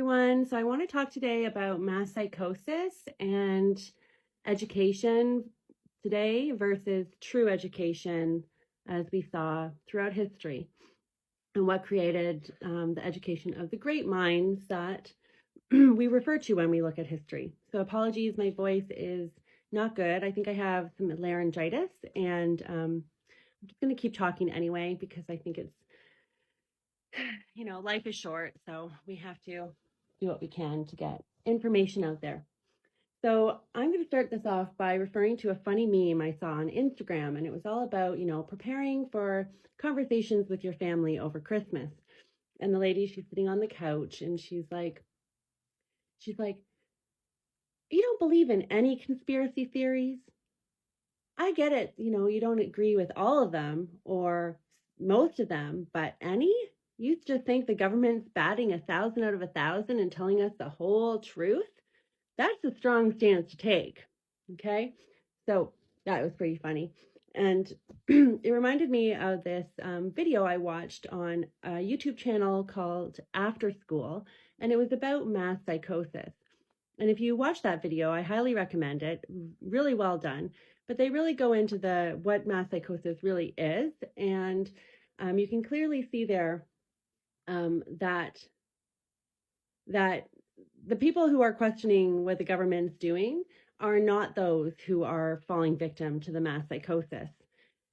everyone. So I want to talk today about mass psychosis and education today versus true education as we saw throughout history, and what created the education of the great minds that we refer to when we look at history. So apologies, my voice is not good. I think I have some laryngitis, and I'm just going to keep talking anyway because I think it's, life is short, so we have to do what we can to get information out there. So I'm going to start this off by referring to a funny meme I saw on Instagram, and it was all about, preparing for conversations with your family over Christmas. And the lady, she's sitting on the couch, and she's like, you don't believe in any conspiracy theories? I get it, you don't agree with all of them or most of them, but any? You just think the government's batting 1,000 out of 1,000 and telling us the whole truth? That's a strong stance to take. Okay. So that was pretty funny. And it reminded me of this video I watched on a YouTube channel called After School, and it was about mass psychosis. And if you watch that video, I highly recommend it. Really well done. But they really go into what mass psychosis really is. And you can clearly see there that the people who are questioning what the government's doing are not those who are falling victim to the mass psychosis.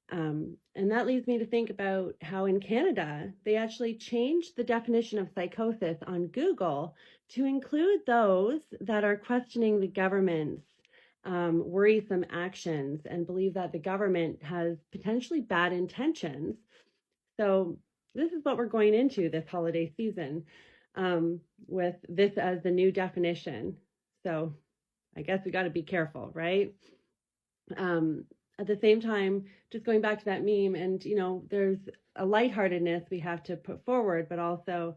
And that leads me to think about how in Canada, they actually changed the definition of psychosis on Google to include those that are questioning the government's worrisome actions and believe that the government has potentially bad intentions. So this is what we're going into this holiday season, with this as the new definition. So I guess we got to be careful, right? At the same time, just going back to that meme, and there's a lightheartedness we have to put forward, but also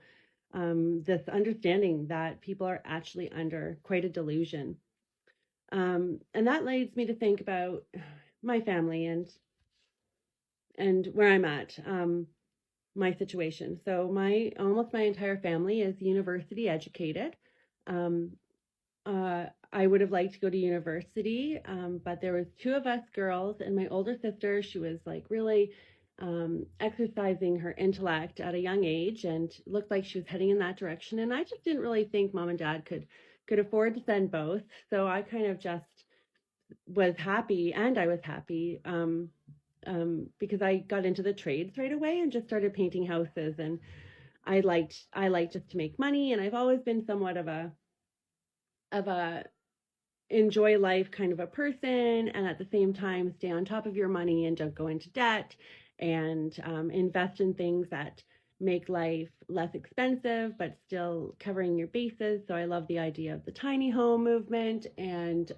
this understanding that people are actually under quite a delusion. And that leads me to think about my family and where I'm at, my situation. So almost my entire family is university educated. I would have liked to go to university, but there was 2 of us girls, and my older sister, she was like really exercising her intellect at a young age and looked like she was heading in that direction. And I just didn't really think mom and dad could afford to send both. So I kind of just was happy, and I was happy because I got into the trades right away and just started painting houses. And I liked just to make money, and I've always been somewhat of a enjoy life kind of a person, and at the same time stay on top of your money and don't go into debt, and invest in things that make life less expensive but still covering your bases. So I love the idea of the tiny home movement and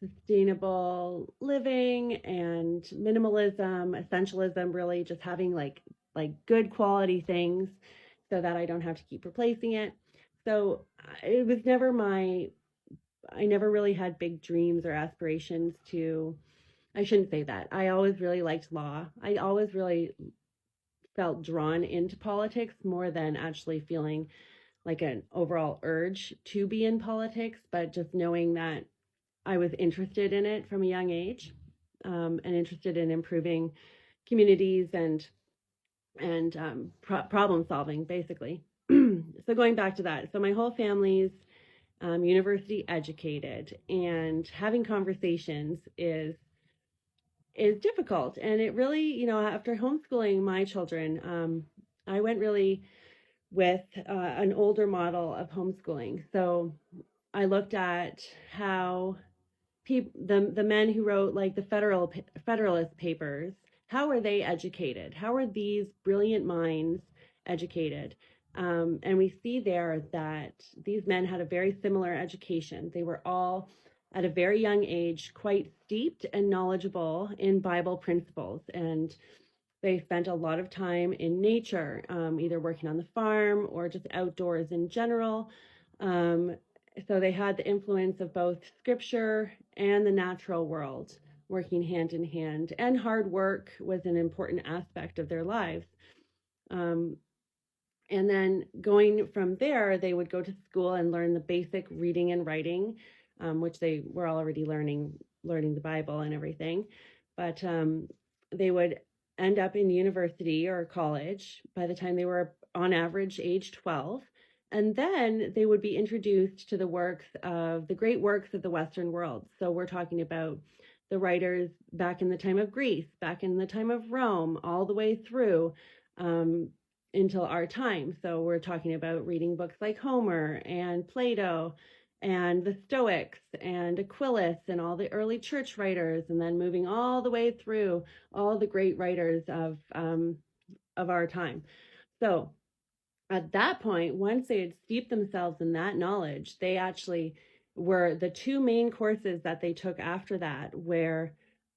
sustainable living and minimalism, essentialism, really just having like good quality things so that I don't have to keep replacing it. So it was never I never really had big dreams or aspirations I shouldn't say that. I always really liked law. I always really felt drawn into politics more than actually feeling like an overall urge to be in politics, but just knowing that I was interested in it from a young age, and interested in improving communities and problem solving, basically. So going back to that, so my whole family's university educated, and having conversations is difficult. And it really, after homeschooling my children, I went really with an older model of homeschooling. So I looked at how the men who wrote like the Federalist Papers, how are they educated? How are these brilliant minds educated? And we see there that these men had a very similar education. They were all at a very young age quite steeped and knowledgeable in Bible principles, and they spent a lot of time in nature, either working on the farm or just outdoors in general. So they had the influence of both scripture and the natural world working hand in hand, and hard work was an important aspect of their lives. And then going from there, they would go to school and learn the basic reading and writing, which they were already learning the Bible and everything. But they would end up in university or college by the time they were on average age 12. And then they would be introduced to the great works of the Western world. So we're talking about the writers back in the time of Greece, back in the time of Rome, all the way through until our time. So we're talking about reading books like Homer and Plato and the Stoics and Aquilus and all the early church writers, and then moving all the way through all the great writers of our time. So at that point, once they had steeped themselves in that knowledge, they actually were the two main courses that they took after that were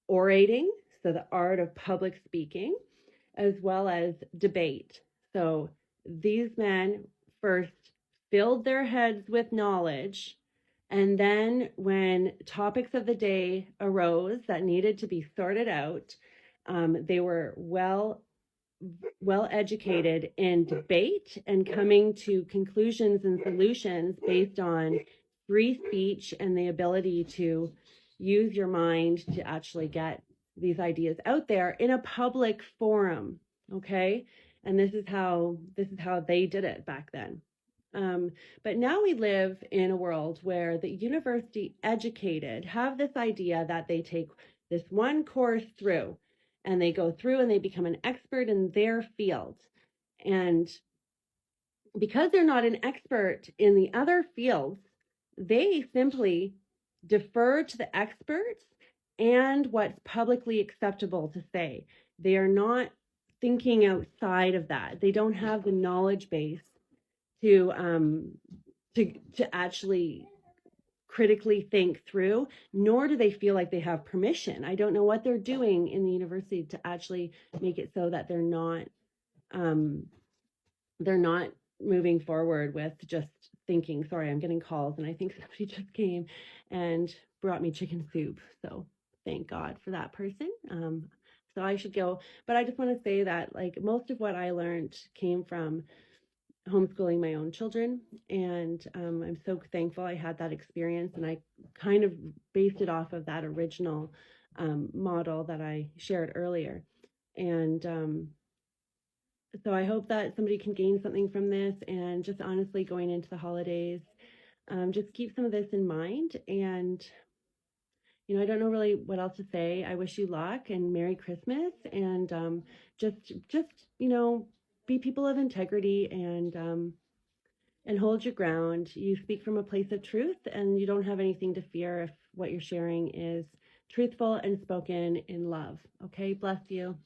orating, so the art of public speaking, as well as debate. So these men first filled their heads with knowledge, and then when topics of the day arose that needed to be sorted out, they were well educated in debate and coming to conclusions and solutions based on free speech and the ability to use your mind to actually get these ideas out there in a public forum. Okay. And this is how they did it back then. But now we live in a world where the university educated have this idea that they take this one course through, and they go through and they become an expert in their field. And because they're not an expert in the other fields, they simply defer to the experts and what's publicly acceptable to say. They are not thinking outside of that. They don't have the knowledge base to actually critically think through, nor do they feel like they have permission. I don't know what they're doing in the university to actually make it so that they're not moving forward with just thinking. Sorry, I'm getting calls, and I think somebody just came and brought me chicken soup. So thank God for that person. So I should go, but I just want to say that like most of what I learned came from homeschooling my own children, and I'm so thankful I had that experience, and I kind of based it off of that original model that I shared earlier. And so I hope that somebody can gain something from this, and just honestly going into the holidays, just keep some of this in mind. And I don't know really what else to say. I wish you luck and Merry Christmas, and just be people of integrity, and hold your ground. You speak from a place of truth, and you don't have anything to fear if what you're sharing is truthful and spoken in love. Okay, bless you.